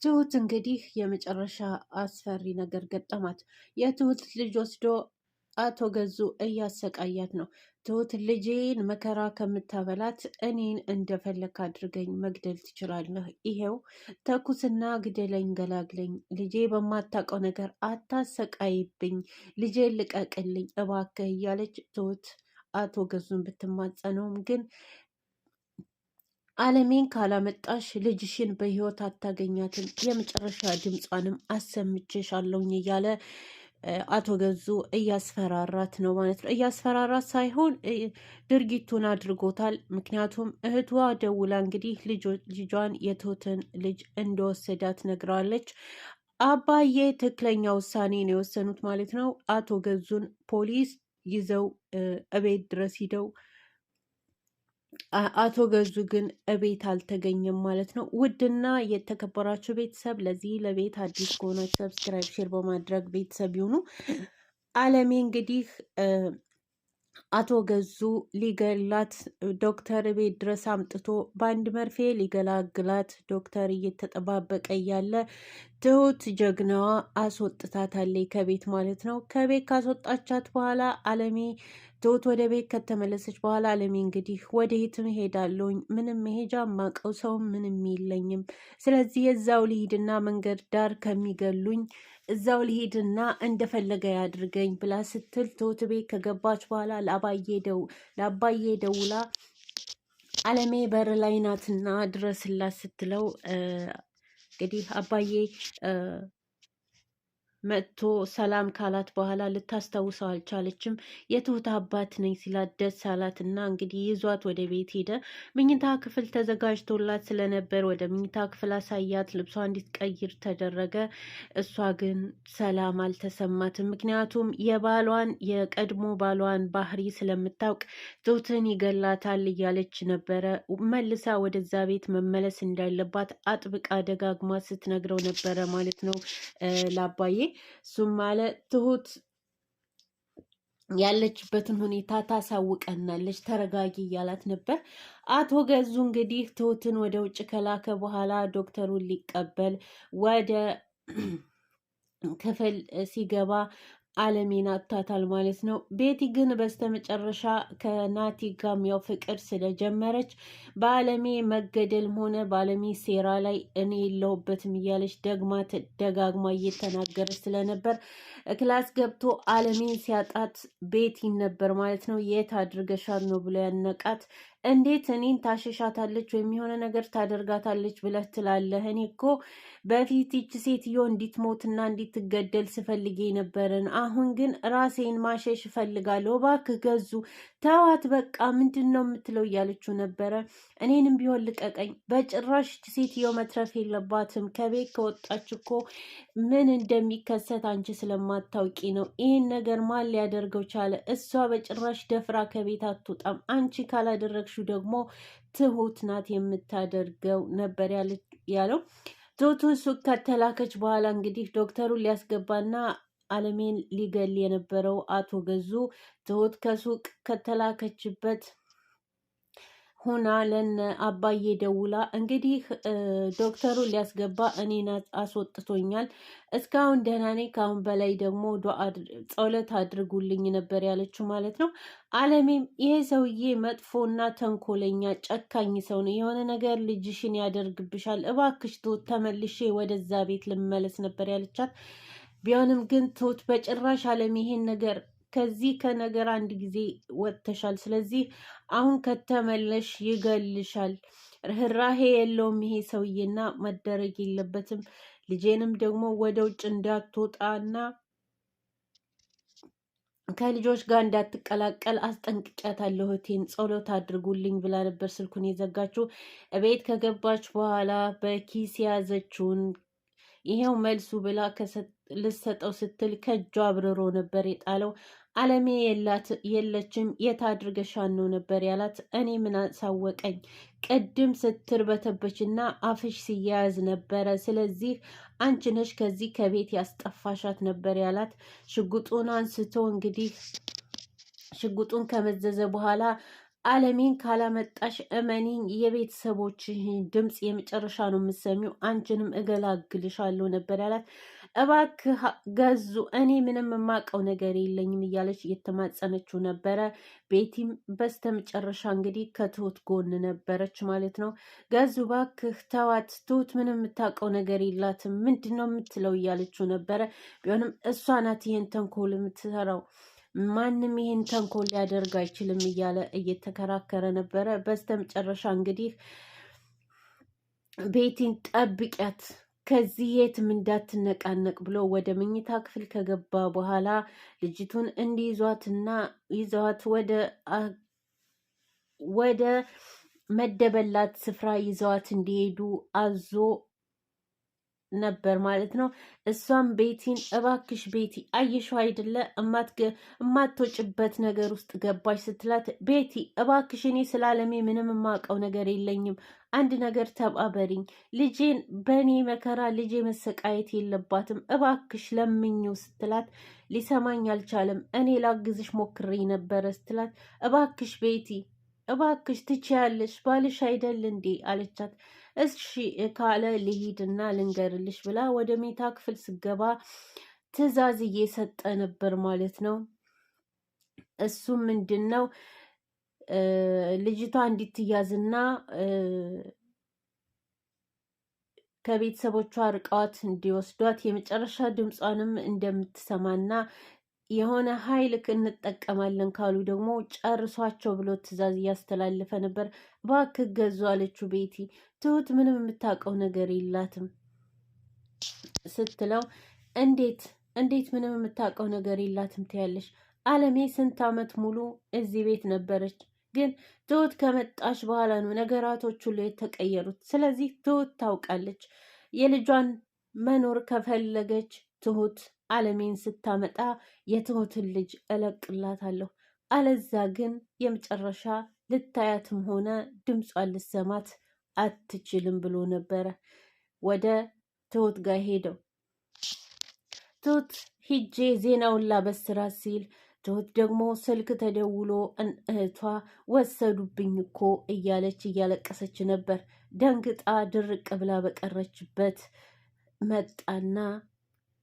ትሁት እንግዲህ የመጨረሻ አስፈሪ ነገር ገጠማት። የትሁት ልጅ ወስዶ አቶ ገዙ እያሰቃያት ነው። ትሁት ልጄን መከራ ከምታበላት እኔን እንደፈለክ አድርገኝ መግደል ትችላለህ፣ ይሄው ተኩስና ግደለኝ፣ ገላግለኝ፣ ልጄ በማታውቀው ነገር አታሰቃይብኝ፣ ልጄን ልቀቅልኝ እባክህ እያለች ትሁት አቶ ገዙን ብትማጸነውም ግን አለሜን ካላመጣሽ ልጅሽን በህይወት አታገኛትም፣ የመጨረሻ ድምጿንም አሰምቼሻለሁኝ እያለ አቶ ገዙ እያስፈራራት ነው ማለት ነው። እያስፈራራት ሳይሆን ድርጊቱን አድርጎታል። ምክንያቱም እህቷ ደውላ እንግዲህ ልጇን የትሁትን ልጅ እንደወሰዳት ነግራለች። አባዬ ትክክለኛ ውሳኔ ነው የወሰኑት ማለት ነው። አቶ ገዙን ፖሊስ ይዘው እቤት ድረስ ሂደው አቶ ገዙ ግን እቤት አልተገኘም ማለት ነው። ውድና የተከበራችሁ ቤተሰብ ለዚህ ለቤት አዲስ ከሆናችሁ ሰብስክራይብ፣ ሼር በማድረግ ቤተሰብ ይሁኑ። አለሜ እንግዲህ አቶ ገዙ ሊገላት ዶክተር ቤት ድረስ አምጥቶ በአንድ መርፌ ሊገላግላት ዶክተር እየተጠባበቀ እያለ ትሁት ጀግናዋ አስወጥታታለች ከቤት ማለት ነው። ከቤት ካስወጣቻት በኋላ አለሜ ትሁት ወደ ቤት ከተመለሰች በኋላ አለሜ እንግዲህ ወደ የትም ሄዳለሁኝ፣ ምንም መሄጃ ማቀው ሰው ምንም የለኝም፣ ስለዚህ የዛው ልሂድና መንገድ ዳር ከሚገሉኝ እዛው ልሂድና እንደፈለገ ያድርገኝ ብላ ስትል ትሁት ቤት ከገባች በኋላ ለአባዬ ደውላ አለሜ በር ላይ ናትና ድረስላት ስትለው እንግዲህ አባዬ መጥቶ ሰላም ካላት በኋላ ልታስታውሰው አልቻለችም። የትሁት አባት ነኝ ሲላት ደስ አላት እና እንግዲህ ይዟት ወደ ቤት ሄደ። ምኝታ ክፍል ተዘጋጅቶላት ስለነበር ወደ ምኝታ ክፍል አሳያት። ልብሷ እንዲትቀይር ተደረገ። እሷ ግን ሰላም አልተሰማትም። ምክንያቱም የቀድሞ ባሏን ባህሪ ስለምታውቅ ትሁትን ይገላታል እያለች ነበረ። መልሳ ወደዛ ቤት መመለስ እንዳለባት አጥብቃ ደጋግማ ስትነግረው ነበረ ማለት ነው ለአባዬ። እሱም ማለት ትሁት ያለችበትን ሁኔታ ታሳውቀናለች፣ ተረጋጊ እያላት ነበር። አቶ ገዙ እንግዲህ ትሁትን ወደ ውጭ ከላከ በኋላ ዶክተሩን ሊቀበል ወደ ክፍል ሲገባ አለሜን አጥቷታል ማለት ነው። ቤቲ ግን በስተመጨረሻ ከናቲ ጋም ያው ፍቅር ስለጀመረች በአለሜ መገደልም ሆነ በአለሜ ሴራ ላይ እኔ የለሁበትም እያለች ደጋግማ እየተናገረች ስለነበር ክላስ ገብቶ አለሜን ሲያጣት ቤቲን ነበር ማለት ነው። የት አድርገሻት ነው ብሎ ያነቃት። እንዴት እኔን ታሸሻታለች ወይም የሆነ ነገር ታደርጋታለች ብለህ ትላለህ? እኔ እኮ በፊት ይች ሴትዮ እንዲትሞትና እንዲትገደል ስፈልጌ ነበርን። አሁን ግን ራሴን ማሸሽ እፈልጋለሁ። እባክህ ገዙ ተዋት፣ በቃ ምንድን ነው የምትለው እያለችው ነበረ። እኔንም ቢሆን ልቀቀኝ፣ በጭራሽ ይች ሴትዮ መትረፍ የለባትም። ከቤት ከወጣች እኮ ምን እንደሚከሰት አንቺ ስለማታውቂ ነው። ይህን ነገር ማን ሊያደርገው ቻለ? እሷ በጭራሽ ደፍራ ከቤት አትወጣም። አንቺ ካላደረግሽው ደግሞ ትሁት ናት የምታደርገው ነበር ያለው። ትሁት ሱቅ ከተላከች በኋላ እንግዲህ ዶክተሩን ሊያስገባና አለሜን ሊገል የነበረው አቶ ገዙ ትሁት ከሱቅ ከተላከችበት ሁና ለነ አባዬ ደውላ እንግዲህ ዶክተሩን ሊያስገባ እኔን አስወጥቶኛል፣ እስካሁን ደህና ነኝ፣ ካሁን በላይ ደግሞ ጸሎት አድርጉልኝ ነበር ያለችው ማለት ነው። አለሜም ይሄ ሰውዬ መጥፎና ተንኮለኛ ጨካኝ ሰው ነው፣ የሆነ ነገር ልጅሽን ያደርግብሻል፣ እባክሽ ትሁት ተመልሼ ወደዛ ቤት ልመለስ ነበር ያለቻት። ቢሆንም ግን ትሁት በጭራሽ አለሜ ይሄን ነገር ከዚህ ከነገር አንድ ጊዜ ወጥተሻል፣ ስለዚህ አሁን ከተመለሽ ይገልሻል፣ ርህራሄ የለውም ይሄ ሰውዬና መደረግ የለበትም፣ ልጄንም ደግሞ ወደ ውጭ እንዳትወጣና ከልጆች ጋር እንዳትቀላቀል አስጠንቅቂያታለሁ፣ እህቴን ጸሎት አድርጉልኝ ብላ ነበር ስልኩን የዘጋችው። ቤት ከገባች በኋላ በኪስ የያዘችውን ይሄው መልሱ ብላ ልሰጠው ስትል ከእጇ አብርሮ ነበር የጣለው። አለሜ የለችም፣ የት አድርገሻን ነው ነበር ያላት። እኔ ምን አሳወቀኝ፣ ቅድም ስትርበተበች እና አፍሽ ሲያያዝ ነበረ፣ ስለዚህ አንቺ ነሽ ከዚህ ከቤት ያስጠፋሻት ነበር ያላት። ሽጉጡን አንስቶ እንግዲህ ሽጉጡን ከመዘዘ በኋላ አለሜን ካላመጣሽ እመኒኝ የቤተሰቦችህን ድምፅ የመጨረሻ ነው የምሰሚው፣ አንቺንም እገላግልሻለሁ ነበር ያላት። እባክህ ገዙ፣ እኔ ምንም የማውቀው ነገር የለኝም እያለች እየተማጸነችው ነበረ። ቤቲም በስተመጨረሻ እንግዲህ ከትሁት ጎን ነበረች ማለት ነው። ገዙ እባክህ ተዋት፣ ትሁት ምንም የምታውቀው ነገር የላትም፣ ምንድን ነው የምትለው እያለችው ነበረ። ቢሆንም እሷ ናት ይህን ተንኮል የምትሰራው፣ ማንም ይህን ተንኮል ሊያደርግ አይችልም እያለ እየተከራከረ ነበረ። በስተመጨረሻ እንግዲህ ቤቲን ጠብቂያት ከዚህ የትም እንዳትነቃነቅ ብሎ ወደ መኝታ ክፍል ከገባ በኋላ ልጅቱን እንዲይዟትና ይዘዋት ወደ መደበላት ስፍራ ይዘዋት እንዲሄዱ አዞ ነበር ማለት ነው። እሷም ቤቲን እባክሽ ቤቲ አየሽው አይደለ እማትወጭበት ነገር ውስጥ ገባሽ ስትላት፣ ቤቲ እባክሽ እኔ ስለ አለሜ ምንም የማውቀው ነገር የለኝም፣ አንድ ነገር ተባበሪኝ፣ ልጄን በእኔ መከራ ልጄ መሰቃየት የለባትም እባክሽ ለምኝው ስትላት፣ ሊሰማኝ አልቻለም፣ እኔ ላግዝሽ ሞክሬ ነበረ ስትላት፣ እባክሽ ቤቲ እባክሽ ትችያለሽ ባልሽ አይደል እንዴ አለቻት። እሺ ካለ ልሂድና ልንገርልሽ ብላ ወደ ሜታ ክፍል ስገባ ትዕዛዝ እየሰጠ ነበር ማለት ነው። እሱም ምንድን ነው ልጅቷ እንድትያዝና ከቤተሰቦቿ ርቀዋት እንዲወስዷት የመጨረሻ ድምጿንም እንደምትሰማና የሆነ ኃይል እንጠቀማለን ካሉ ደግሞ ጨርሷቸው ብሎ ትዕዛዝ እያስተላለፈ ነበር። እባክህ ገዙ አለችው ቤቲ። ትሁት ምንም የምታውቀው ነገር የላትም ስትለው፣ እንዴት ምንም የምታውቀው ነገር የላትም ትያለሽ? አለሜ ስንት ዓመት ሙሉ እዚህ ቤት ነበረች፣ ግን ትሁት ከመጣች በኋላ ነው ነገራቶች ሁሉ የተቀየሩት። ስለዚህ ትሁት ታውቃለች። የልጇን መኖር ከፈለገች ትሁት አለሜን ስታመጣ የትሁትን ልጅ እለቅላታለሁ፣ አለዛ ግን የመጨረሻ ልታያትም ሆነ ድምጿን ልሰማት አትችልም ብሎ ነበረ። ወደ ትሁት ጋር ሄደው ትሁት ሂጄ ዜናውን ላበስራት ሲል፣ ትሁት ደግሞ ስልክ ተደውሎ እህቷ ወሰዱብኝ እኮ እያለች እያለቀሰች ነበር። ደንግጣ ድርቅ ብላ በቀረችበት መጣና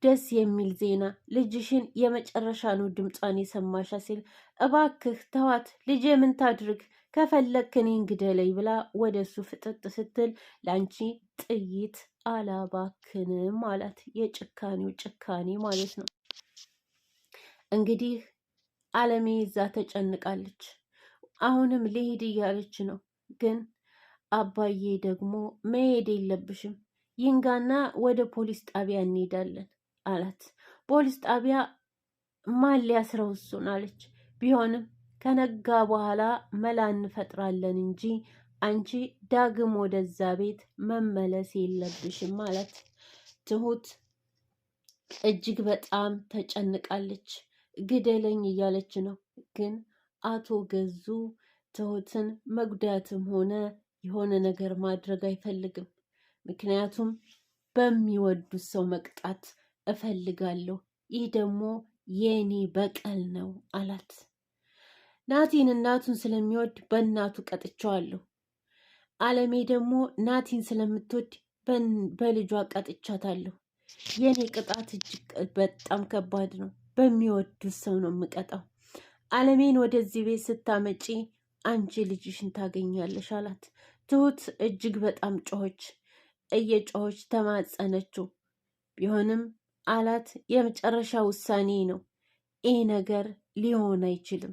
ደስ የሚል ዜና ልጅሽን የመጨረሻ ነው ድምጿን የሰማሻ ሲል፣ እባክህ ተዋት ልጄ ምን ታድርግ ከፈለክ እኔን ግደለኝ ብላ ወደ እሱ ፍጥጥ ስትል፣ ለአንቺ ጥይት አላባክንም አላት። የጭካኔው ጭካኔ ማለት ነው። እንግዲህ አለሜ እዛ ተጨንቃለች። አሁንም ልሄድ እያለች ነው። ግን አባዬ ደግሞ መሄድ የለብሽም ይንጋና ወደ ፖሊስ ጣቢያ እንሄዳለን አላት። ፖሊስ ጣቢያ ማን ሊያስረው እሱን አለች። ቢሆንም ከነጋ በኋላ መላ እንፈጥራለን እንጂ አንቺ ዳግም ወደዛ ቤት መመለስ የለብሽም አላት። ትሁት እጅግ በጣም ተጨንቃለች። ግደለኝ እያለች ነው። ግን አቶ ገዙ ትሁትን መጉዳትም ሆነ የሆነ ነገር ማድረግ አይፈልግም። ምክንያቱም በሚወዱት ሰው መቅጣት እፈልጋለሁ፣ ይህ ደግሞ የኔ በቀል ነው አላት። ናቲን እናቱን ስለሚወድ በእናቱ ቀጥቻዋለሁ። አለሜ ደግሞ ናቲን ስለምትወድ በልጇ ቀጥቻታለሁ። የኔ ቅጣት እጅግ በጣም ከባድ ነው። በሚወዱት ሰው ነው የምቀጣው። አለሜን ወደዚህ ቤት ስታመጪ አንቺ ልጅሽን ታገኛለሽ አላት። ትሁት እጅግ በጣም ጮኸች። እየጮኸች ተማጸነችው። ቢሆንም አላት የመጨረሻ ውሳኔ ነው፣ ይህ ነገር ሊሆን አይችልም።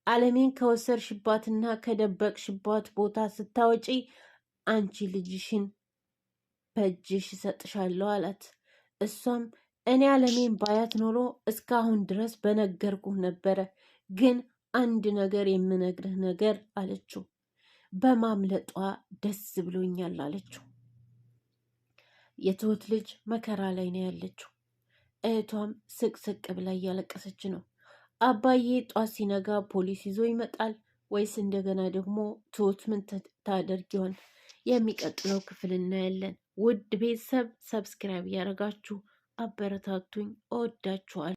አለሜን ከወሰድሽባትና ከደበቅሽባት ቦታ ስታወጪ አንቺ ልጅሽን በእጅሽ እሰጥሻለሁ አላት። እሷም እኔ አለሜን ባያት ኖሮ እስካሁን ድረስ በነገርኩህ ነበረ፣ ግን አንድ ነገር የምነግርህ ነገር አለችው። በማምለጧ ደስ ብሎኛል አለችው። የትሁት ልጅ መከራ ላይ ነው ያለችው። እህቷም ስቅስቅ ብላ እያለቀሰች ነው። አባዬ ጧት ሲነጋ ፖሊስ ይዞ ይመጣል ወይስ እንደገና ደግሞ ትሁት ምን ታደርግ ይሆን? የሚቀጥለው ክፍል እናያለን። ውድ ቤተሰብ ሰብስክራይብ እያደረጋችሁ አበረታቱኝ። እወዳችኋል።